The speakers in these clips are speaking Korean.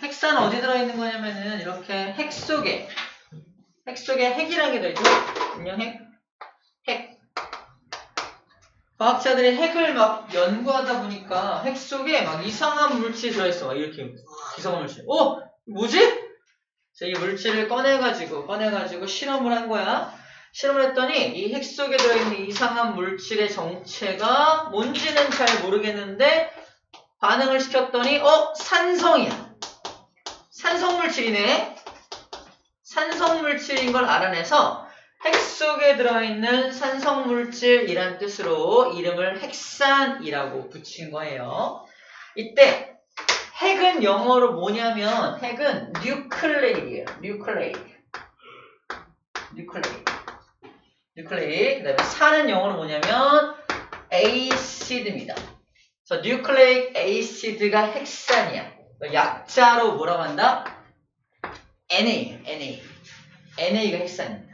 핵산 어디 들어있는 거냐면은 이렇게 핵 속에 핵이라는 게 들어있죠. 안녕 핵. 과학자들이 핵을 막 연구하다 보니까 핵 속에 막 이상한 물질이 들어있어. 막 이렇게 이상한 물질. 뭐지? 그래서 이 물질을 꺼내가지고 실험을 한 거야. 실험을 했더니 이 핵 속에 들어있는 이상한 물질의 정체가 뭔지는 잘 모르겠는데 반응을 시켰더니 산성이야. 산성물질이네. 산성물질인 걸 알아내서 핵 속에 들어있는 산성물질이란 뜻으로 이름을 핵산이라고 붙인 거예요. 이때 핵은 영어로 뭐냐면 핵은 뉴클레이드예요. 뉴클레이드. 그다음에 산은 영어로 뭐냐면 acid입니다. 그래서 뉴클레이크 에이시드가 핵산이야. 약자로 뭐라고 한다? NA가 핵산입니다.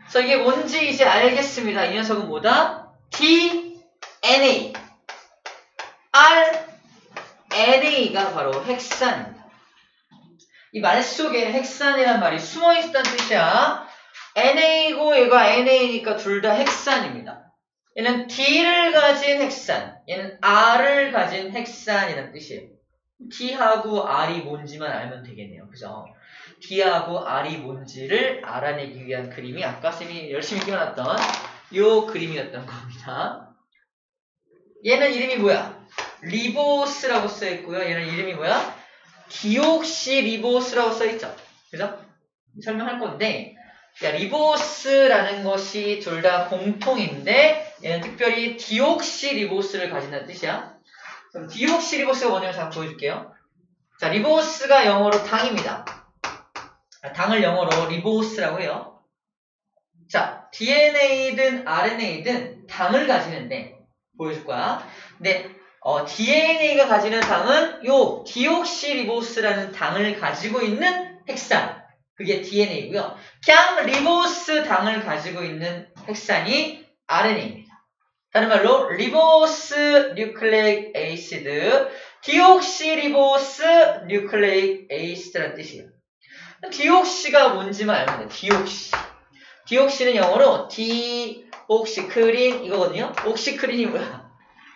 그래서 이게 뭔지 이제 알겠습니다. 이 녀석은 뭐다? DNA. RNA가 바로 핵산입니다. 이 말 속에 핵산이란 말이 숨어있다는 뜻이야. NA고 얘가 NA니까 둘 다 핵산입니다. 얘는 D를 가진 핵산, 얘는 R을 가진 핵산이라는 뜻이에요. D하고 R이 뭔지만 알면 되겠네요. 그죠? D하고 R이 뭔지를 알아내기 위한 그림이 아까 쌤이 열심히 그려놨던 요 그림이었던 겁니다. 얘는 이름이 뭐야? 리보스라고 써있고요. 얘는 이름이 뭐야? 디옥시리보스라고 써있죠. 그죠? 설명할 건데 리보스라는 것이 둘 다 공통인데 얘는 특별히 디옥시리보스를 가진다는 뜻이야. 그럼 디옥시리보스가 뭐냐면 잠깐 보여줄게요. 자, 리보스가 영어로 당입니다. 당을 영어로 리보스라고 해요. 자, DNA든 RNA든 당을 가지는데 보여줄 거야. 근데 DNA가 가지는 당은 요 디옥시리보스라는 당을 가지고 있는 핵산. 그게 DNA고요. 그냥 리보스 당을 가지고 있는 핵산이 RNA입니다. 다른 말로 리보스 뉴클레이크 에이시드, 디옥시리보스 뉴클레이크 에이시드라는 뜻이에요. 디옥시가 뭔지만 알면 돼. 디옥시는 영어로 디옥시크린 이거거든요. 옥시크린이 뭐야?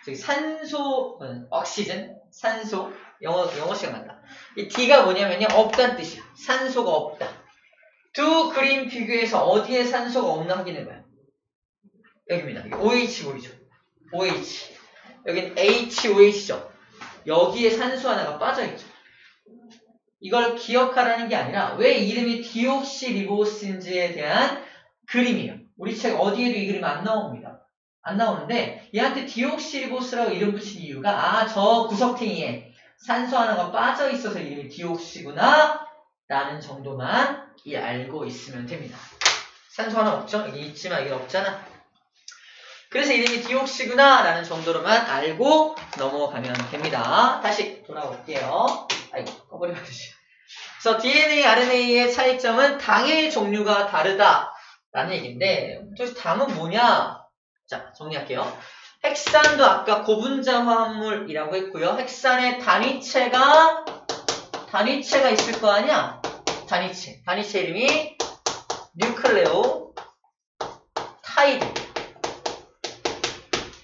저기 산소, 옥시즌, 산소. 영어 시간 같다. 이 D가 뭐냐면요, 없다는 뜻이야. 산소가 없다. 두 그림 비교해서 어디에 산소가 없나 확인해 봐요. 여기입니다. 여기 OH 보이죠? OH. 여긴 HOH죠. 여기에 산소 하나가 빠져있죠. 이걸 기억하라는 게 아니라 왜 이름이 디옥시리보스인지에 대한 그림이에요. 우리 책 어디에도 이 그림 안 나옵니다. 안 나오는데 얘한테 디옥시리보스라고 이름 붙인 이유가 저 구석탱이에 산소 하나가 빠져있어서 이름이 디옥시구나 라는 정도만 알고 있으면 됩니다. 산소 하나 없죠? 여기 있지만 여기 없잖아. 그래서 이름이 디옥시구나 라는 정도로만 알고 넘어가면 됩니다. 다시 돌아올게요. 아이고, 꺼버리면 되지. 그래서 DNA, RNA의 차이점은 당의 종류가 다르다라는 얘기인데, 도대체 당은 뭐냐? 자, 정리할게요. 핵산도 아까 고분자 화합물이라고 했고요. 핵산의 단위체가 있을 거 아니야? 단위체 이름이 뉴클레오타이드.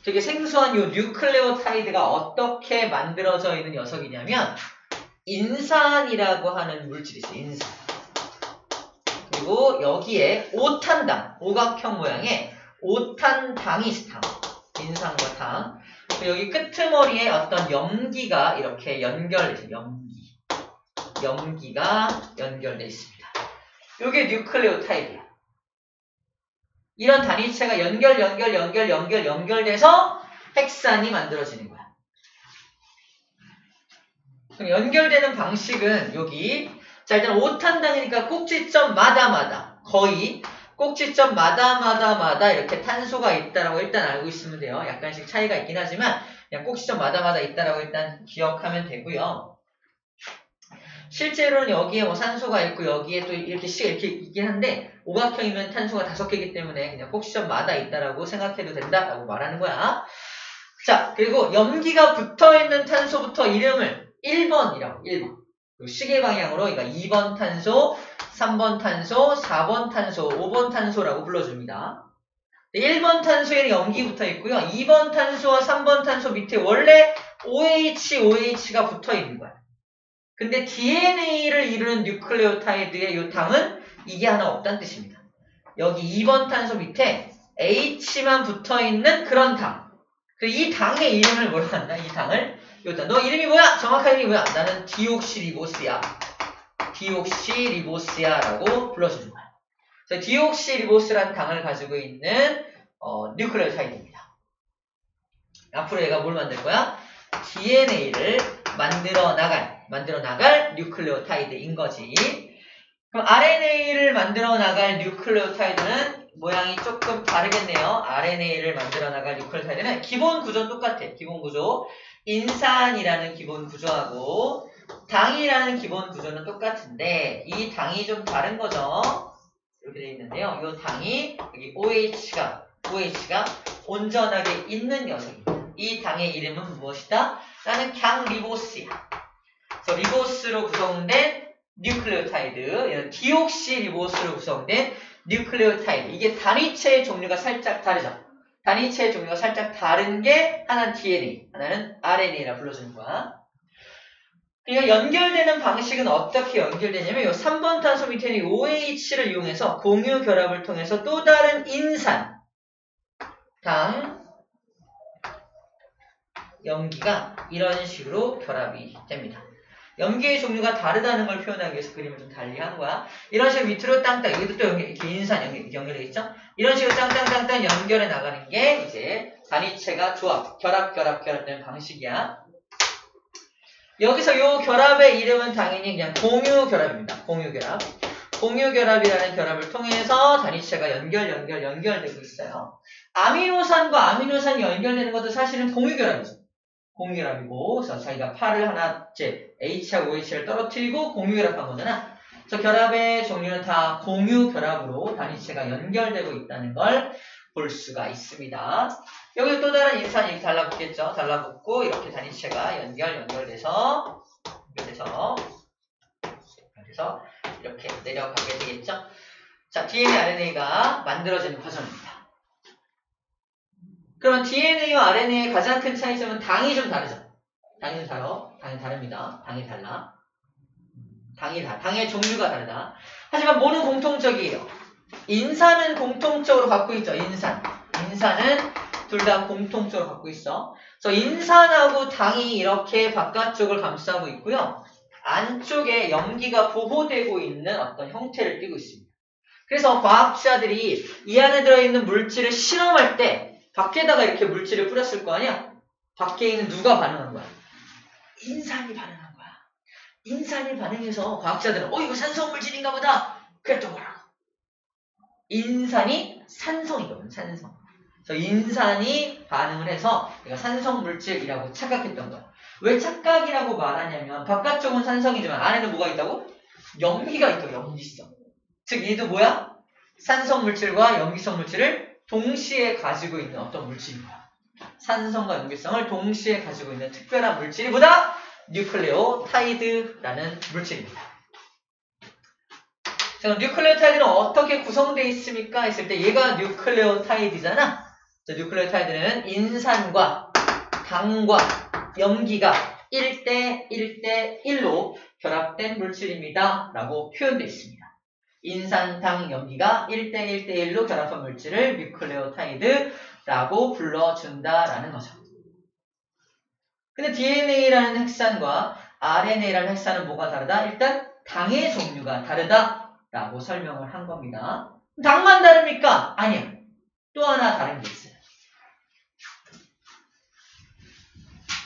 되게 생소한 이 뉴클레오타이드가 어떻게 만들어져 있는 녀석이냐면 인산이라고 하는 물질이 있어요. 인산. 그리고 여기에 오탄당, 오각형 모양의 오탄당이 있어. 인산과 당. 여기 끄트머리에 어떤 염기가 이렇게 연결돼 있어요. 염기가 연결돼 있습니다. 이게 뉴클레오타이드야. 이런 단위체가 연결돼서 핵산이 만들어지는 거야. 그럼 연결되는 방식은 여기, 자, 일단 오탄당이니까 꼭지점마다 거의 꼭지점마다 이렇게 탄소가 있다라고 일단 알고 있으면 돼요. 약간씩 차이가 있긴 하지만 그냥 꼭지점마다 있다라고 일단 기억하면 되고요. 실제로는 여기에 뭐 산소가 있고 여기에 또 이렇게 있긴 한데 오각형이면 탄소가 5개이기 때문에 그냥 꼭지점마다 있다라고 생각해도 된다라고 말하는 거야. 자, 그리고 염기가 붙어있는 탄소부터 이름을 1번이라고 1번. 시계 방향으로 그러니까 2번 탄소, 3번 탄소, 4번 탄소, 5번 탄소라고 불러줍니다. 1번 탄소에는 염기 붙어 있고요. 2번 탄소와 3번 탄소 밑에 원래 OH가 붙어 있는 거야. 근데 DNA를 이루는 뉴클레오타이드의 이 당은 이게 하나 없다는 뜻입니다. 여기 2번 탄소 밑에 H만 붙어 있는 그런 당. 이 당의 이름을 뭐라고 한다? 이 당을 여기다 너 이름이 뭐야? 정확한 이름이 뭐야? 나는 디옥시리보스야. 디옥시리보스야라고 불러주는 거야. 그래서 디옥시리보스라는 당을 가지고 있는 뉴클레오타이드입니다. 앞으로 얘가 뭘 만들 거야? DNA를 만들어 나갈 뉴클레오타이드인 거지. 그럼 RNA를 만들어 나갈 뉴클레오타이드는 모양이 조금 다르겠네요. RNA를 만들어 나갈 뉴클레오타이드는 기본 구조는 똑같아. 기본 구조. 인산이라는 기본 구조하고 당이라는 기본 구조는 똑같은데 이 당이 좀 다른 거죠. 이렇게 되어 있는데요. 이 당이 여기 OH가 온전하게 있는 녀석입니다. 이 당의 이름은 무엇이다? 나는 그냥 리보스야. 그래서 리보스로 구성된 뉴클레오타이드, 디옥시리보스로 구성된 뉴클레오타이드. 이게 단위체의 종류가 살짝 다르죠. 단위체의 종류가 살짝 다른 게 하나는 DNA, 하나는 RNA라 불러주는 거야. 그러니까 연결되는 방식은 어떻게 연결되냐면 이 3번 탄소 밑에 있는 OH를 이용해서 공유 결합을 통해서 또 다른 인산, 당, 염기가 이런 식으로 결합이 됩니다. 염기의 종류가 다르다는 걸 표현하기 위해서 그림을 좀 달리한 거야. 이런 식으로 밑으로 땅땅, 여기도 또 이렇게 인산 연결되겠죠? 이런 식으로 땅땅땅땅 연결해 나가는 게 이제 단위체가 결합되는 방식이야. 여기서 이 결합의 이름은 당연히 그냥 공유결합입니다. 공유결합이라는 결합을 통해서 단위체가 연결되고 있어요. 아미노산과 아미노산이 연결되는 것도 사실은 공유결합이죠. 공유결합이고, 그래서 자기가 팔을 하나, H하고 OH를 떨어뜨리고 공유결합한 거잖아. 그래서 결합의 종류는 다 공유결합으로 단위체가 연결되고 있다는 걸 볼 수가 있습니다. 여기 또 다른 인산이 이렇게 달라붙겠죠. 달라붙고 이렇게 단위체가 연결돼서 이렇게 내려가게 되겠죠. 자, DNA, RNA가 만들어지는 과정입니다. 그러면 DNA와 RNA의 가장 큰 차이점은 당이 좀 다르죠. 당이 다릅니다. 당이 달라. 당의 종류가 다르다. 하지만 뭐는 공통적이에요. 인산은 공통적으로 갖고 있죠. 인산은 둘 다 공통적으로 갖고 있어. 그래서 인산하고 당이 이렇게 바깥쪽을 감싸고 있고요. 안쪽에 염기가 보호되고 있는 어떤 형태를 띠고 있습니다. 그래서 과학자들이 이 안에 들어있는 물질을 실험할 때 밖에다가 이렇게 물질을 뿌렸을 거 아니야? 밖에 있는 누가 반응한 거야? 인산이 반응한 거야. 인산이 반응해서 과학자들은 이거 산성물질인가 보다. 그랬던 거라고. 인산이 산성이거든. 산성. 그래서 인산이 반응을 해서 이거 산성물질이라고 착각했던 거야. 왜 착각이라고 말하냐면 바깥쪽은 산성이지만 안에는 뭐가 있다고? 염기가 있다고. 염기성. 즉 얘도 뭐야? 산성물질과 염기성 물질을 동시에 가지고 있는 어떤 물질인 거야. 산성과 염기성을 동시에 가지고 있는 특별한 물질이 뭐다? 뉴클레오타이드라는 물질입니다. 자, 그럼 뉴클레오타이드는 어떻게 구성되어 있습니까? 했을 때 얘가 뉴클레오타이드잖아. 자, 뉴클레오타이드는 인산과 당과 염기가 1대1로 결합된 물질입니다. 라고 표현되어 있습니다. 인산, 당, 염기가 1대1로 결합한 물질을 뉴클레오타이드라고 불러준다라는 거죠. 근데 DNA라는 핵산과 RNA라는 핵산은 뭐가 다르다? 일단 당의 종류가 다르다라고 설명을 한 겁니다. 당만 다릅니까? 아니요. 또 하나 다른 게 있어요.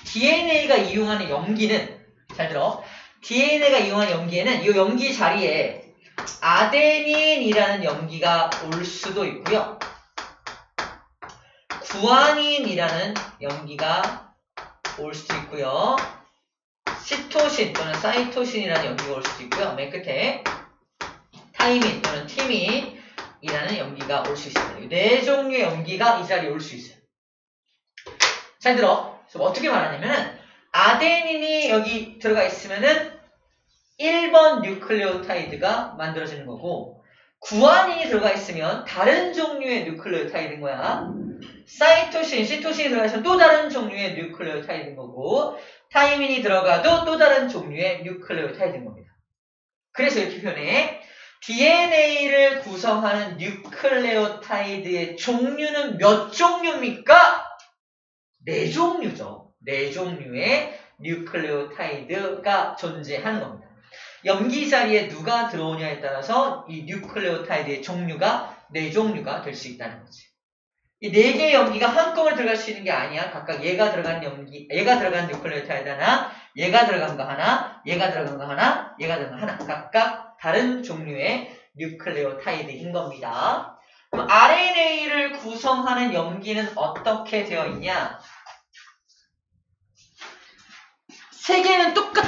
DNA가 이용하는 염기는, 잘 들어. DNA가 이용하는 염기에는 이 염기 자리에 아데닌이라는 염기가 올 수도 있고요. 구아닌이라는 염기가 올 수도 있고요. 시토신 또는 사이토신이라는 염기가 올 수도 있고요. 맨 끝에 타이민 또는 티민이라는 염기가 올 수 있습니다. 이 네 종류의 염기가 이 자리에 올 수 있어요. 잘 들어. 그래서 어떻게 말하냐면은 아데닌이 여기 들어가 있으면은 1번 뉴클레오타이드가 만들어지는 거고, 구아닌이 들어가 있으면 다른 종류의 뉴클레오타이드인 거야. 사이토신, 시토신이 들어가 있으면 또 다른 종류의 뉴클레오타이드인 거고, 타이민이 들어가도 또 다른 종류의 뉴클레오타이드인 겁니다. 그래서 이렇게 표현해. DNA를 구성하는 뉴클레오타이드의 종류는 몇 종류입니까? 4종류죠. 4종류의 뉴클레오타이드가 존재하는 겁니다. 염기 자리에 누가 들어오냐에 따라서 이 뉴클레오타이드의 종류가 4종류가 될 수 있다는 거지. 이 4개의 염기가 한꺼번에 들어갈 수 있는 게 아니야. 각각 얘가 들어간 염기, 얘가 들어간 뉴클레오타이드 하나, 얘가 들어간 거 하나, 얘가 들어간 거 하나, 얘가 들어간 거 하나. 각각 다른 종류의 뉴클레오타이드인 겁니다. 그럼 RNA를 구성하는 염기는 어떻게 되어 있냐? 3개는 똑같아.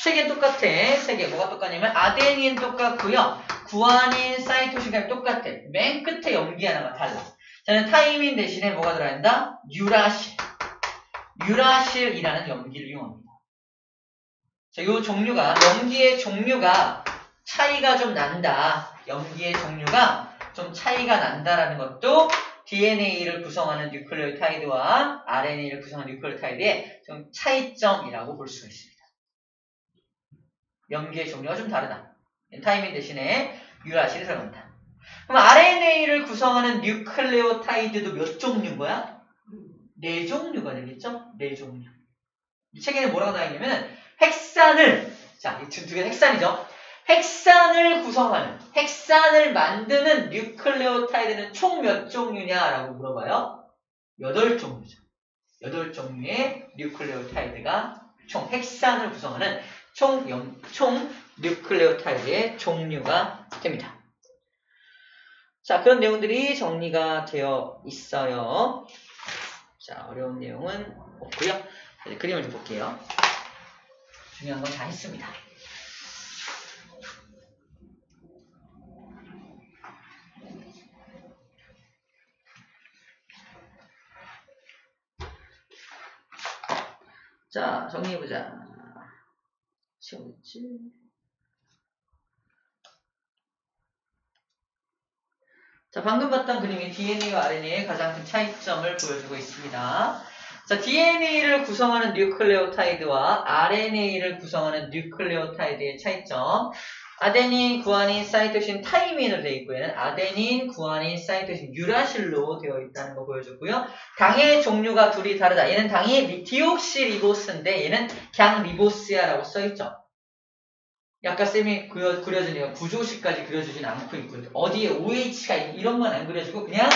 3개는 똑같아. 3개. 뭐가 똑같냐면 아데닌 똑같고요. 구아닌, 사이토신까지 똑같아. 맨 끝에 염기 하나가 달라. 저는 타이민 대신에 뭐가 들어야 한다? 유라실. 유라실이라는 염기를 이용합니다. 자, 요 종류가, 염기의 종류가 차이가 좀 난다. 염기의 종류가 좀 차이가 난다라는 것도 DNA를 구성하는 뉴클레오타이드와 RNA를 구성하는 뉴클레오타이드의 좀 차이점이라고 볼 수가 있습니다. 염기의 종류가 좀 다르다. 타이민 대신에 유라실이 들어간다. 그럼 RNA를 구성하는 뉴클레오타이드도 몇 종류인 거야? 4종류가 되겠죠? 4종류. 이 책에는 뭐라고 나와 있냐면 헥산을, 자, 이 두 개 헥산이죠? 헥산을 구성하는, 헥산을 만드는 뉴클레오타이드는 총 몇 종류냐라고 물어봐요. 8종류죠. 8종류의 뉴클레오타이드가 총 헥산을 구성하는 총 뉴클레오타이드의 종류가 됩니다. 자, 그런 내용들이 정리가 되어 있어요. 자, 어려운 내용은 없고요. 이제 그림을 좀 볼게요. 중요한 건 다 했습니다. 자, 정리해보자. 치워졌지? 자, 방금 봤던 그림이 DNA와 RNA의 가장 큰 차이점을 보여주고 있습니다. 자, DNA를 구성하는 뉴클레오타이드와 RNA를 구성하는 뉴클레오타이드의 차이점. 아데닌, 구아닌, 사이토신, 타이민으로 되어 있고 얘는 아데닌, 구아닌, 사이토신, 유라실로 되어 있다는 거 보여줬고요. 당의 종류가 둘이 다르다. 얘는 당이 디옥시리보스인데 얘는 그냥 리보스야라고 써있죠. 아까 쌤이 그려준 구조식까지 그려주진 않고 있고 어디에 OH가 이런 건 안 그려주고 그냥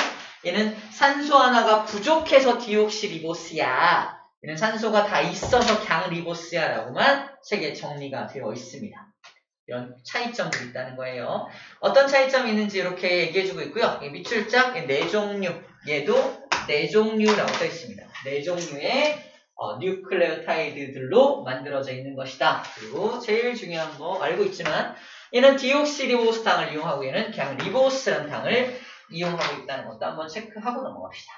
얘는 산소 하나가 부족해서 디옥시리보스야. 얘는 산소가 다 있어서 그냥 리보스야 라고만 책에 정리가 되어 있습니다. 이런 차이점들이 있다는 거예요. 어떤 차이점이 있는지 이렇게 얘기해주고 있고요. 밑줄짝 4종류, 얘도 4종류라고 써 있습니다. 4종류의 뉴클레오타이드들로 만들어져 있는 것이다. 그리고 제일 중요한 거 알고 있지만 얘는 디옥시리보스 당을 이용하고 얘는 그냥 리보스라는 당을 이용하고 있다는 것도 한번 체크하고 넘어갑시다.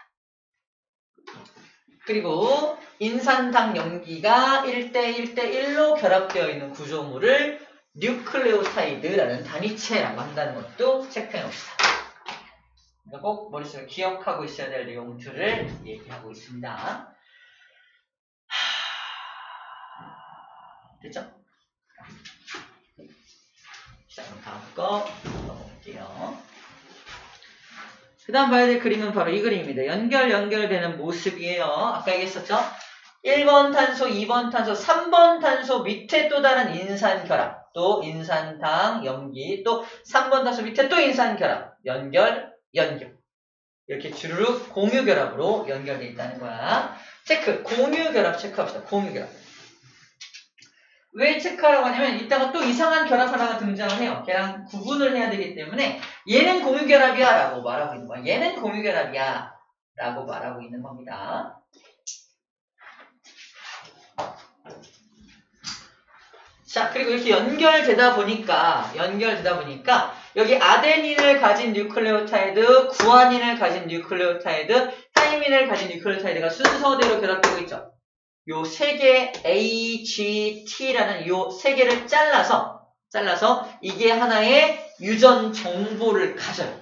그리고 인산당 염기가 1대1대1로 결합되어 있는 구조물을 뉴클레오타이드라는 단위체라고 한다는 것도 체크해 봅시다. 꼭 머릿속에 기억하고 있어야 될 내용들을 얘기하고 있습니다. 됐죠? 자, 그럼 다음 거 넘어갈게요. 그 다음 봐야 될 그림은 바로 이 그림입니다. 연결되는 모습이에요. 아까 얘기했었죠? 1번 탄소, 2번 탄소, 3번 탄소 밑에 또 다른 인산결합, 또 인산당, 염기, 또 3번 탄소 밑에 또 인산결합, 연결. 이렇게 주르륵 공유결합으로 연결되어 있다는 거야. 체크, 공유결합 체크합시다. 공유결합. 왜 체크하라고 하냐면 이따가 또 이상한 결합 하나가 등장을 해요. 걔랑 구분을 해야 되기 때문에 얘는 공유결합이야 라고 말하고 있는 거야. 얘는 공유결합이야 라고 말하고 있는 겁니다. 자, 그리고 이렇게 연결되다 보니까 여기 아데닌을 가진 뉴클레오타이드, 구아닌을 가진 뉴클레오타이드, 타이민을 가진 뉴클레오타이드가 순서대로 결합되고 있죠. 요 세 개 A, G, T라는 요 세 개를 잘라서 이게 하나의 유전 정보를 가져요.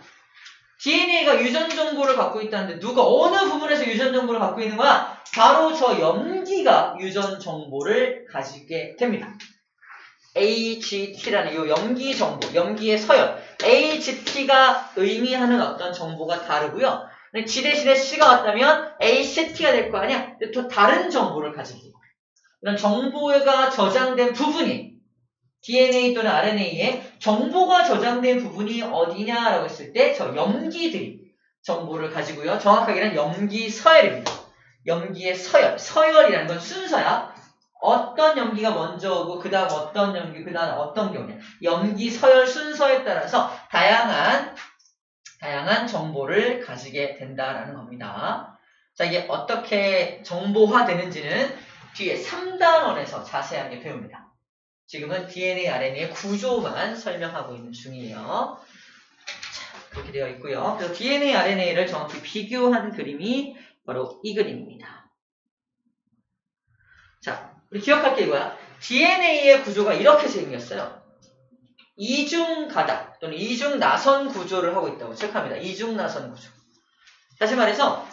DNA가 유전 정보를 갖고 있다는데 누가 어느 부분에서 유전 정보를 갖고 있는 거야? 바로 저 염기가 유전 정보를 가지게 됩니다. AGT라는 요 염기 정보, 염기의 서열. AGT가 의미하는 어떤 정보가 다르고요. G 대신에 C가 왔다면 ACT가 될 거 아니야? 근데 또 다른 정보를 가지게 돼요. 이런 정보가 저장된 부분이 DNA 또는 RNA에 정보가 저장된 부분이 어디냐라고 했을 때 저 염기들이 정보를 가지고요. 정확하게는 염기 서열입니다. 염기의 서열. 서열이라는 건 순서야. 어떤 염기가 먼저 오고 그 다음 어떤 염기, 그 다음 어떤 경우냐. 염기 서열 순서에 따라서 다양한 정보를 가지게 된다라는 겁니다. 자, 이게 어떻게 정보화되는지는 뒤에 3단원에서 자세하게 배웁니다. 지금은 DNA, RNA의 구조만 설명하고 있는 중이에요. 자, 그렇게 되어 있고요. 그래서 DNA, RNA를 정확히 비교한 그림이 바로 이 그림입니다. 자, 우리 기억할 게 이거야. DNA의 구조가 이렇게 생겼어요. 이중가닥 또는 이중나선 구조를 하고 있다고 체크합니다. 이중나선 구조. 다시 말해서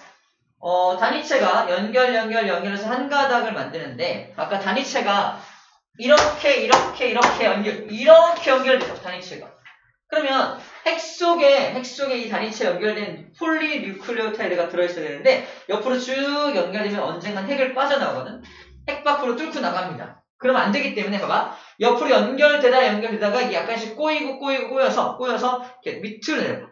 단위체가 연결해서 한 가닥을 만드는데 아까 단위체가 이렇게 연결되죠. 단위체가. 그러면 핵 속에 이 단위체 연결된 폴리뉴클레오타이드가 들어있어야 되는데 옆으로 쭉 연결되면 언젠간 핵을 빠져나오거든. 핵 밖으로 뚫고 나갑니다. 그러면 안 되기 때문에 봐봐. 옆으로 연결되다가 이게 약간씩 꼬여서 이렇게 밑으로 내려가.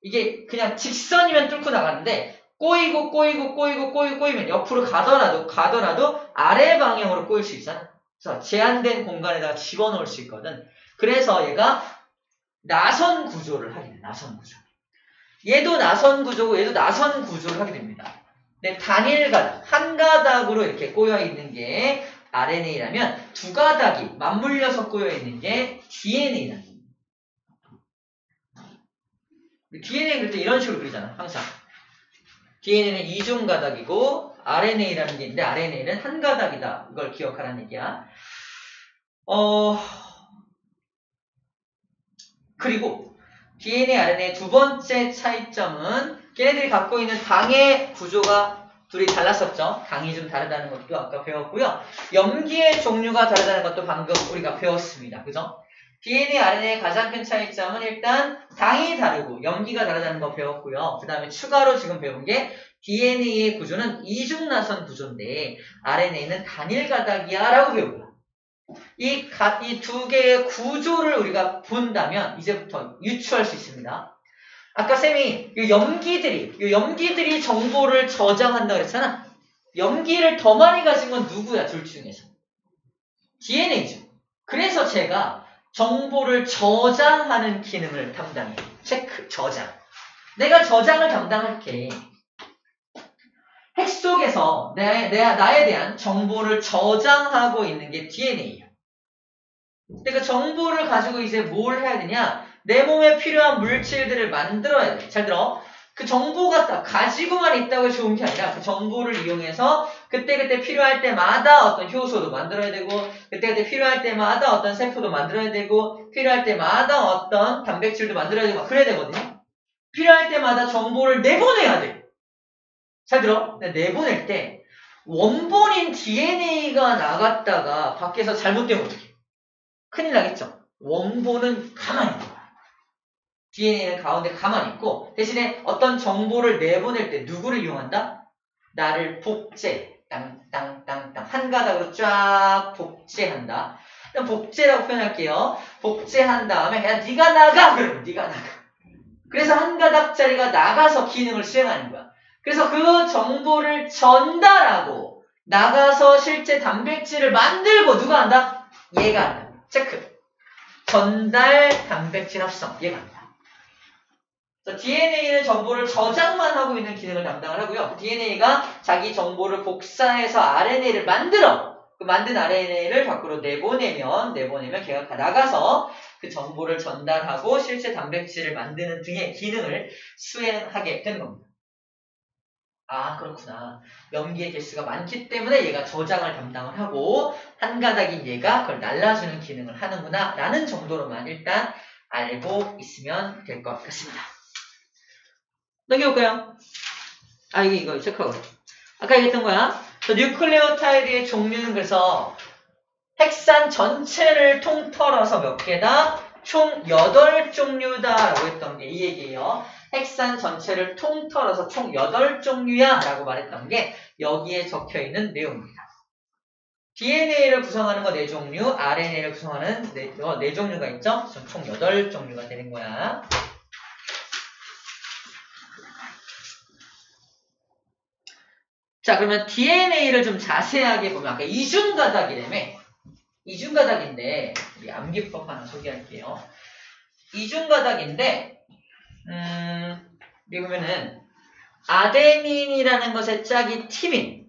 이게 그냥 직선이면 뚫고 나가는데 꼬이면 옆으로 가더라도 아래 방향으로 꼬일 수 있어. 그래서 제한된 공간에다가 집어넣을 수 있거든. 그래서 얘가 나선 구조를 하게 돼. 나선 구조. 얘도 나선 구조고 얘도 나선 구조를 하게 됩니다. 근데 단일 가닥, 한 가닥으로 이렇게 꼬여 있는 게 RNA라면 두 가닥이 맞물려서 꼬여 있는 게 DNA라는 겁니다. DNA 그릴 때 이런 식으로 그리잖아. 항상. DNA는 이중 가닥이고 RNA라는 게 있는데 RNA는 한 가닥이다. 이걸 기억하라는 얘기야. 그리고 DNA, RNA의 두 번째 차이점은 걔네들이 갖고 있는 당의 구조가 둘이 달랐었죠. 당이 좀 다르다는 것도 아까 배웠고요. 염기의 종류가 다르다는 것도 방금 우리가 배웠습니다. 그죠? DNA, RNA의 가장 큰 차이점은 일단 당이 다르고 염기가 다르다는 거 배웠고요. 그 다음에 추가로 지금 배운 게 DNA의 구조는 이중나선 구조인데 RNA는 단일 가닥이야 라고 배우고요. 이 두 개의 구조를 우리가 본다면 이제부터 유추할 수 있습니다. 아까 쌤이 이 염기들이 정보를 저장한다고 그랬잖아. 염기를 더 많이 가진 건 누구야? 둘 중에서. DNA죠. 그래서 제가 정보를 저장하는 기능을 담당해. 체크, 저장. 내가 저장을 담당할게. 핵 속에서 나에 대한 정보를 저장하고 있는 게 DNA예요. 그러니까 정보를 가지고 이제 뭘 해야 되냐? 내 몸에 필요한 물질들을 만들어야 돼. 잘 들어. 그 정보가 가지고만 있다고 좋은 게 아니라 그 정보를 이용해서 그때그때 필요할 때마다 어떤 효소도 만들어야 되고 그때그때 필요할 때마다 어떤 세포도 만들어야 되고 필요할 때마다 어떤 단백질도 만들어야 되고 그래야 되거든요. 필요할 때마다 정보를 내보내야 돼. 잘 들어. 내보낼 때 원본인 DNA가 나갔다가 밖에서 잘못되면 어떡해? 큰일 나겠죠. 원본은 가만히 있는 거야. DNA는 가운데 가만히 있고 대신에 어떤 정보를 내보낼 때 누구를 이용한다? 나를 복제, 땅땅땅땅 한 가닥으로 쫙 복제한다. 그럼 복제라고 표현할게요. 복제한 다음에 야 네가 나가! 그러면 네가 나가. 그래서 한 가닥짜리가 나가서 기능을 수행하는 거야. 그래서 그 정보를 전달하고 나가서 실제 단백질을 만들고 누가 한다? 얘가 한다. 체크. 전달 단백질 합성. 얘가 한다. DNA는 정보를 저장만 하고 있는 기능을 담당을 하고요. DNA가 자기 정보를 복사해서 RNA를 만들어. 그 만든 RNA를 밖으로 내보내면 걔가 나가서 그 정보를 전달하고 실제 단백질을 만드는 등의 기능을 수행하게 되는 겁니다. 아, 그렇구나. 염기의 개수가 많기 때문에 얘가 저장을 담당을 하고 한 가닥인 얘가 그걸 날라주는 기능을 하는구나 라는 정도로만 일단 알고 있으면 될 것 같습니다. 넘겨볼까요? 아, 이거 체크하고. 아까 얘기했던 거야. 뉴클레오타이드의 종류는 그래서 핵산 전체를 통틀어서 몇 개다? 총 8종류다라고 했던 게 이 얘기예요. 핵산 전체를 통틀어서 총 8종류야 라고 말했던 게 여기에 적혀있는 내용입니다. DNA를 구성하는 거 4종류, RNA를 구성하는 4종류가 있죠? 총 8종류가 되는 거야. 자, 그러면 DNA를 좀 자세하게 보면 아까 이중가닥이라며. 이중가닥인데 우리 암기법 하나 소개할게요. 이중가닥인데 여기 보면은 아데닌이라는 것의 짝이 티민,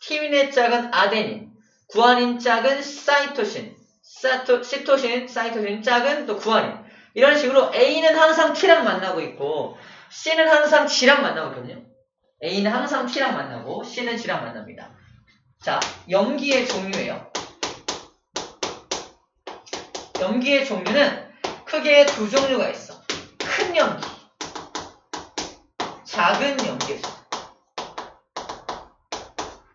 티민의 짝은 아데닌, 구아닌 짝은 사이토신, 시토신, 사이토신 짝은 또 구아닌. 이런 식으로 A는 항상 T랑 만나고 있고 C는 항상 G랑 만나고 있거든요. A는 항상 T랑 만나고 C는 G랑 만납니다. 자, 염기의 종류예요. 염기의 종류는 크게 2종류가 있어. 큰 염기, 작은 염기에서.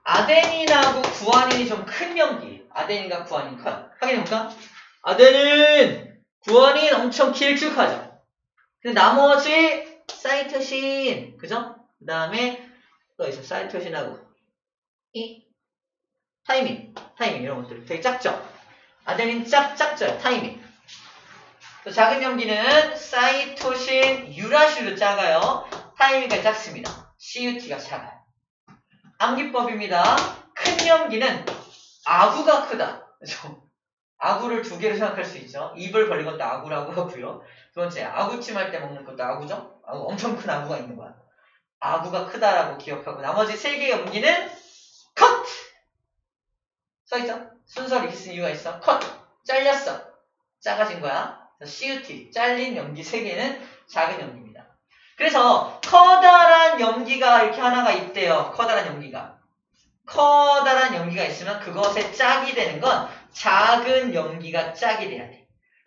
아데닌하고 구아닌이 좀 큰 염기. 아데닌과 구아닌 커요. 확인해볼까? 아데닌, 구아닌 엄청 길쭉하죠. 근데 나머지 사이토신, 그죠? 그 다음에 또 있어. 사이토신하고 이 타이민 이런 것들 되게 작죠? 아데닌 작죠? 타이민. 또 작은 염기는 사이토신, 유라실로 작아요. 타이민가 작습니다. CUT가 작아요. 암기법입니다. 큰 염기는 아구가 크다. 그죠? 아구를 2개로 생각할 수 있죠. 입을 벌린 것도 아구라고 하고요. 두 번째, 아구찜 할 때 먹는 것도 아구죠? 엄청 큰 아구가 있는 거야. 아구가 크다라고 기억하고 나머지 3개의 염기는 컷! 써있죠? 순서를 이렇게 쓴 이유가 있어. 컷! 잘렸어. 작아진 거야. CUT, 잘린 염기 3개는 작은 염기입니다. 그래서 커다란 염기가 이렇게 하나가 있대요. 커다란 염기가. 커다란 염기가 있으면 그것의 짝이 되는 건 작은 염기가 짝이 돼야 돼.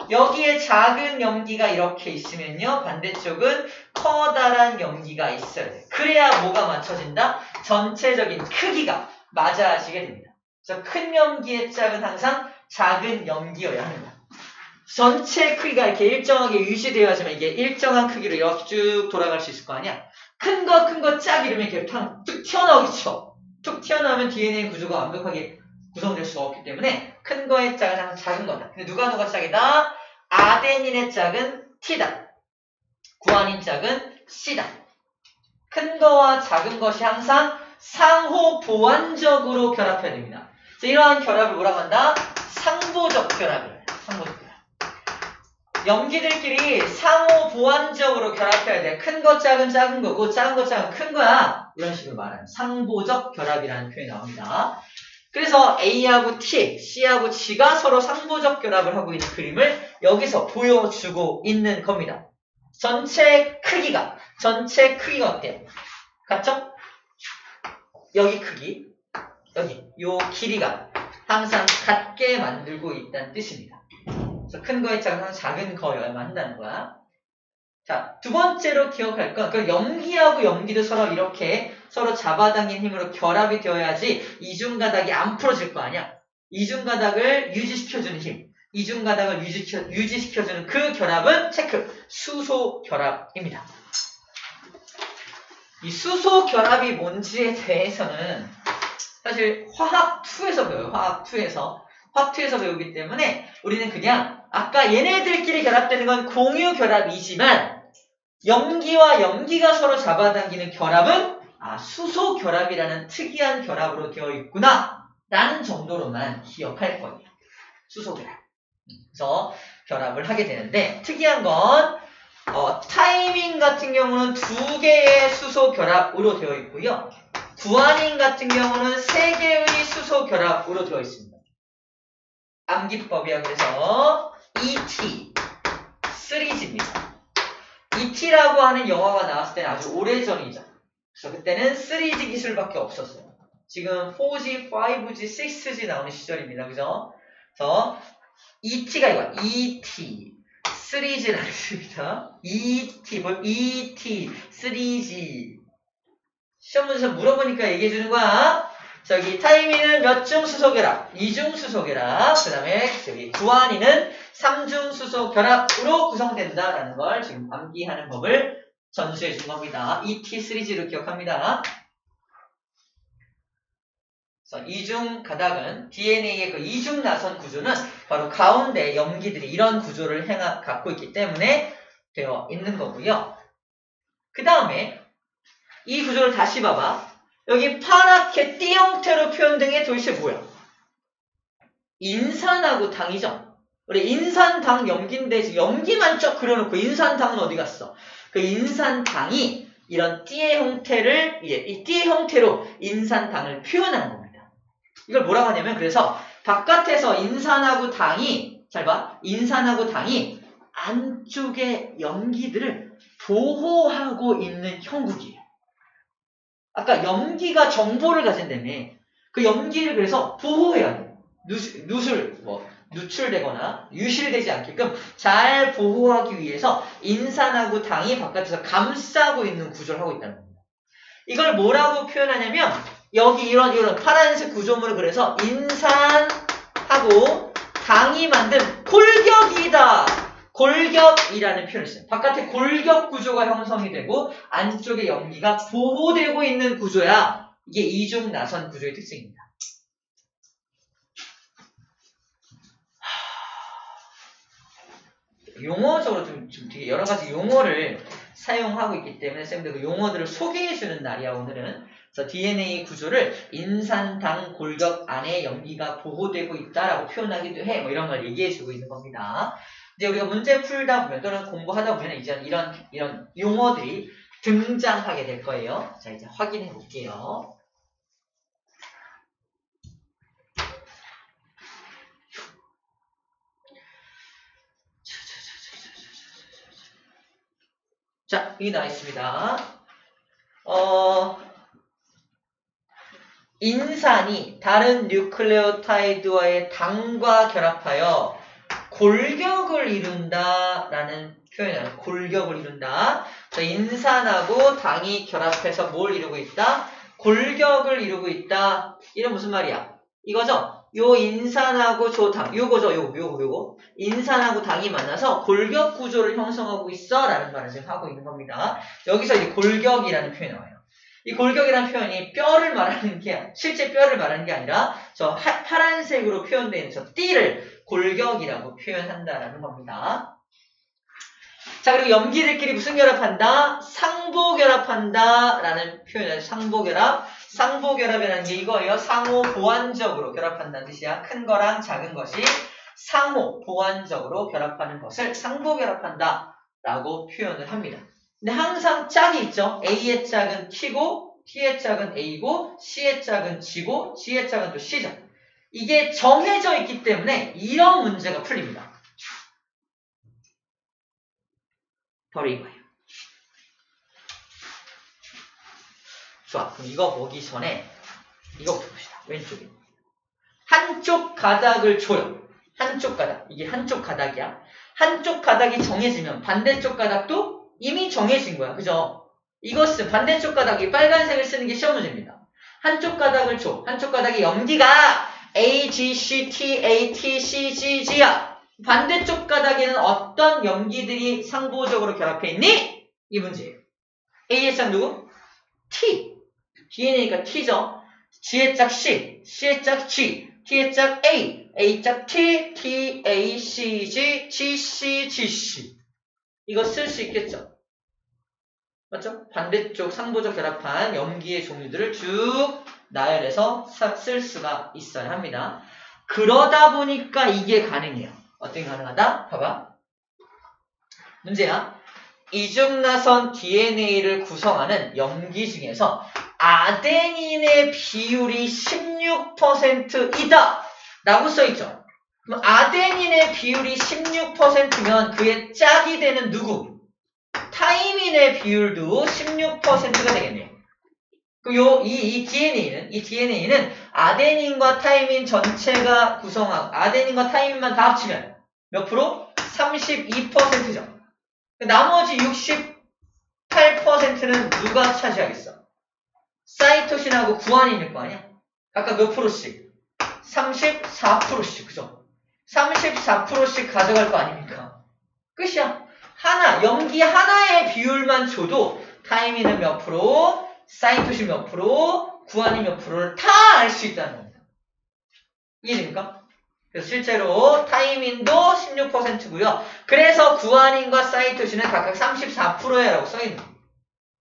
여기에 작은 염기가 이렇게 있으면요. 반대쪽은 커다란 염기가 있어야 돼. 그래야 뭐가 맞춰진다? 전체적인 크기가 맞아지게 됩니다. 그래서 큰 염기의 짝은 항상 작은 염기여야 하는 거야. 전체 크기가 이렇게 일정하게 유지되어야지만 이게 일정한 크기로 이렇게 쭉 돌아갈 수 있을 거 아니야? 큰 거 짝 이러면 이렇게 툭 튀어나오겠죠? 툭 튀어나오면 DNA 구조가 완벽하게 구성될 수가 없기 때문에 큰 거의 짝은 항상 작은 거다. 근데 누가 짝이다? 아데닌의 짝은 T다. 구아닌 짝은 C다. 큰 거와 작은 것이 항상 상호 보완적으로 결합해야 됩니다. 그래서 이러한 결합을 뭐라고 한다? 상보적 결합을 해요. 상보적 결합. 염기들끼리 상호 보완적으로 결합해야 돼. 큰 거 짝은 작은 거고 작은 거 짝은 큰 거야. 이런 식으로 말하는 상보적 결합이라는 표현이 나옵니다. 그래서 A하고 T, C하고 G가 서로 상보적 결합을 하고 있는 그림을 여기서 보여주고 있는 겁니다. 전체 크기가 어때요? 같죠? 여기 크기, 여기 요 길이가 항상 같게 만들고 있다는 뜻입니다. 그래서 큰 거의 짝은 항상 작은 거여야만 한다는 거야. 자, 두 번째로 기억할 건, 그 염기하고 염기도 서로 이렇게 서로 잡아당긴 힘으로 결합이 되어야지 이중가닥이 안 풀어질 거 아니야? 이중가닥을 유지시켜주는 힘, 이중가닥을 유지시켜주는 그 결합은 체크, 수소결합입니다. 이 수소결합이 뭔지에 대해서는 사실 화학2에서 배워요. 화학2에서 배우기 때문에 우리는 그냥 아까 얘네들끼리 결합되는 건 공유 결합이지만 염기와 염기가 서로 잡아당기는 결합은 수소 결합이라는 특이한 결합으로 되어 있구나 라는 정도로만 기억할 거예요. 수소 결합. 그래서 결합을 하게 되는데 특이한 건 타이밍 같은 경우는 2개의 수소 결합으로 되어 있고요. 구아닌 같은 경우는 3개의 수소 결합으로 되어 있습니다. 암기법이야. 그래서 ET, 3G입니다. ET라고 하는 영화가 나왔을 때는 아주 오래전이죠. 그래서 그때는 3G 기술밖에 없었어요. 지금 4G, 5G, 6G 나오는 시절입니다. 그죠? 그래서 ET가 이거야. ET. 3G는 아닙니다. ET, ET, 3G. 시험 문제에서 물어보니까 얘기해주는 거야. 저기 타이밍은 몇 중 수소 결합? 2중 수소 결합. 그 다음에 저기 구한이는 3중 수소 결합으로 구성된다라는 걸 지금 암기하는 법을 전수해 준 겁니다. ET, 3G로 기억합니다. 그래서 이중 가닥은 DNA의 그 이중 나선 구조는 바로 가운데 염기들이 이런 구조를 갖고 있기 때문에 되어 있는 거고요. 그 다음에 이 구조를 다시 봐봐. 여기 파랗게 띠 형태로 표현된 게 도대체 뭐야? 인산하고 당이죠. 우리 인산당 염기인데 염기만 쫙 그려놓고 인산당은 어디 갔어? 그 인산당이 이런 띠의 형태를 이 띠의 형태로 인산당을 표현한 겁니다. 이걸 뭐라고 하냐면 그래서 바깥에서 인산하고 당이 잘 봐. 인산하고 당이 안쪽의 염기들을 보호하고 있는 형국이에요. 아까 염기가 정보를 가진다며. 그 염기를 그래서 보호해야 돼요. 누출되거나 유실되지 않게끔 잘 보호하기 위해서 인산하고 당이 바깥에서 감싸고 있는 구조를 하고 있다는 겁니다. 이걸 뭐라고 표현하냐면 여기 이런 파란색 구조물을 그래서 인산하고 당이 만든 골격이다. 골격이라는 표현을 써요. 바깥에 골격 구조가 형성이 되고 안쪽에 염기가 보호되고 있는 구조야. 이게 이중 나선 구조의 특징입니다. 용어적으로 좀 되게 여러 가지 용어를 사용하고 있기 때문에 쌤들 그 용어들을 소개해주는 날이야 오늘은. 그래서 DNA 구조를 인산당 골격 안에 염기가 보호되고 있다라고 표현하기도 해. 뭐 이런 걸 얘기해주고 있는 겁니다. 이제 우리가 문제 풀다 보면 또는 공부하다 보면 이제 이런 용어들이 등장하게 될 거예요. 자 이제 확인해 볼게요. 자, 여기 나와 있습니다. 인산이 다른 뉴클레오타이드와의 당과 결합하여 골격을 이룬다라는 표현이에요. 골격을 이룬다. 자, 인산하고 당이 결합해서 뭘 이루고 있다? 골격을 이루고 있다. 이런 무슨 말이야? 이거죠? 요 인산하고 저 당, 요거죠? 요거. 인산하고 당이 만나서 골격 구조를 형성하고 있어. 라는 말을 지금 하고 있는 겁니다. 여기서 이제 골격이라는 표현이 나와요. 이 골격이라는 표현이 뼈를 말하는 게, 실제 뼈를 말하는 게 아니라 저 파란색으로 표현되어 있는 저 띠를 골격이라고 표현한다라는 겁니다. 자, 그리고 염기들끼리 무슨 결합한다? 상보결합한다 라는 표현이에요. 상보결합. 상보결합이라는 게 이거예요. 상호 보완적으로 결합한다는 뜻이야. 큰 거랑 작은 것이 상호 보완적으로 결합하는 것을 상보결합한다 라고 표현을 합니다. 근데 항상 짝이 있죠. A의 짝은 T고 T의 짝은 A고 C의 짝은 G고 G의 짝은 또 C죠. 이게 정해져 있기 때문에 이런 문제가 풀립니다. 바로 이거예요. 좋아. 그럼 이거 보기 전에 이거부터 봅시다. 왼쪽에. 한쪽 가닥을 줘요. 한쪽 가닥. 이게 한쪽 가닥이야. 한쪽 가닥이 정해지면 반대쪽 가닥도 이미 정해진 거야. 그죠? 이것은 반대쪽 가닥이 빨간색을 쓰는 게 시험 문제입니다. 한쪽 가닥을 줘. 한쪽 가닥의 염기가 A, G, C, T, A, T, C, G, G야. 반대쪽 가닥에는 어떤 염기들이 상보적으로 결합해 있니? 이 문제예요. A의 짝 누구? T. DNA가 T죠. G의 짝 C, C의 짝 G, T의 짝 A, A 짝 T, T, A, C, G, G, C, G, C. 이거 쓸 수 있겠죠? 맞죠? 반대쪽 상보적 결합한 염기의 종류들을 쭉 나열해서 쓸 수가 있어야 합니다. 그러다 보니까 이게 가능해요. 어떻게 가능하다? 봐봐. 문제야. 이중나선 DNA를 구성하는 염기 중에서 아데닌의 비율이 16%이다 라고 써있죠. 그럼 아데닌의 비율이 16%면 그의 짝이 되는 누구? 타이민의 비율도 16%가 되겠네요. 그럼 이 DNA는 아데닌과 타이민 전체가 구성하고, 아데닌과 타이민만 다 합치면 몇 프로? 32%죠. 나머지 68%는 누가 차지하겠어? 사이토신하고 구안인일 거 아니야? 각각 몇 프로씩? 34%씩, 그죠? 34%씩 가져갈 거 아닙니까? 끝이야. 염기 하나의 비율만 줘도 타이민은 몇 프로, 사이토신 몇 프로, 구안인 몇 프로를 다 알 수 있다는 겁니다. 이해됩니까? 그래서 실제로 타이민도 16%고요. 그래서 구안인과 사이토신은 각각 34%라고 써있는 거예요.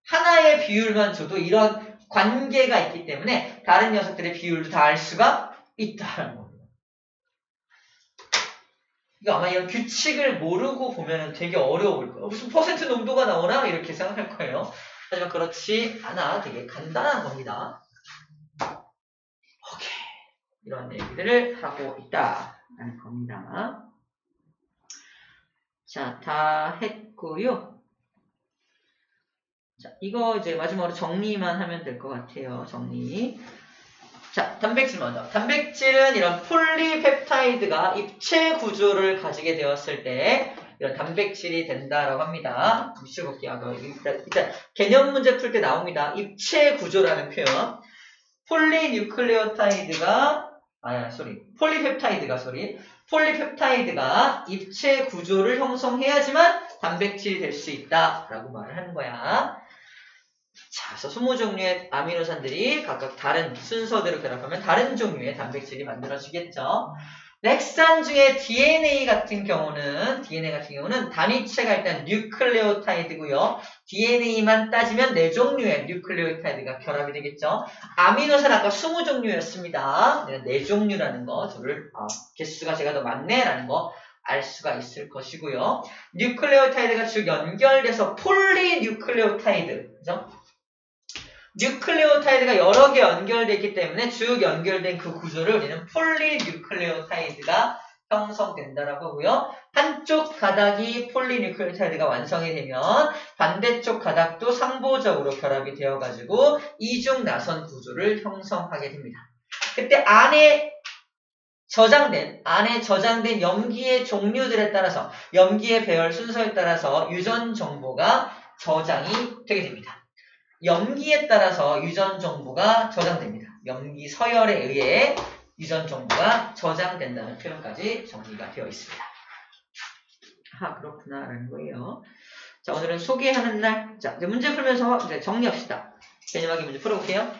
하나의 비율만 줘도 이런 관계가 있기 때문에 다른 녀석들의 비율도 다 알 수가 있다는 겁니다. 이거 아마 이런 규칙을 모르고 보면 되게 어려울 거예요. 무슨 퍼센트 농도가 나오나? 이렇게 생각할 거예요. 하지만 그렇지 않아. 되게 간단한 겁니다. 오케이. 이런 얘기들을 하고 있다라는 겁니다. 자, 다 했고요. 자, 이거 이제 마지막으로 정리만 하면 될 것 같아요. 정리. 자, 단백질 먼저. 단백질은 이런 폴리펩타이드가 입체 구조를 가지게 되었을 때 이런 단백질이 된다라고 합니다. 미쳐볼게요. 일단 개념 문제 풀 때 나옵니다. 입체 구조라는 표현. 폴리펩타이드가 입체 구조를 형성해야지만 단백질이 될 수 있다라고 말을 하는 거야. 자, 그래서 20종류의 아미노산들이 각각 다른 순서대로 결합하면 다른 종류의 단백질이 만들어지겠죠. 넥산 중에 DNA 같은 경우는 단위체가 일단 뉴클레오타이드고요. DNA만 따지면 4종류의 뉴클레오타이드가 결합이 되겠죠. 아미노산 아까 20종류였습니다. 4종류라는 거, 개수가 제가 더 많네라는 거 알 수가 있을 것이고요. 뉴클레오타이드가 쭉 연결돼서 폴리뉴클레오타이드, 그죠? 뉴클레오타이드가 여러 개 연결되어 있기 때문에 쭉 연결된 그 구조를 우리는 폴리뉴클레오타이드가 형성된다라고 하고요. 한쪽 가닥이 폴리뉴클레오타이드가 완성이 되면 반대쪽 가닥도 상보적으로 결합이 되어가지고 이중 나선 구조를 형성하게 됩니다. 그때 안에 저장된 염기의 종류들에 따라서, 염기의 배열 순서에 따라서 유전 정보가 저장이 되게 됩니다. 염기에 따라서 유전 정보가 저장됩니다. 염기 서열에 의해 유전 정보가 저장된다는 표현까지 정리가 되어 있습니다. 그렇구나라는 거예요. 자, 오늘은 소개하는 날. 자, 이제 문제 풀면서 이제 정리합시다. 개념하기 문제 풀어볼게요.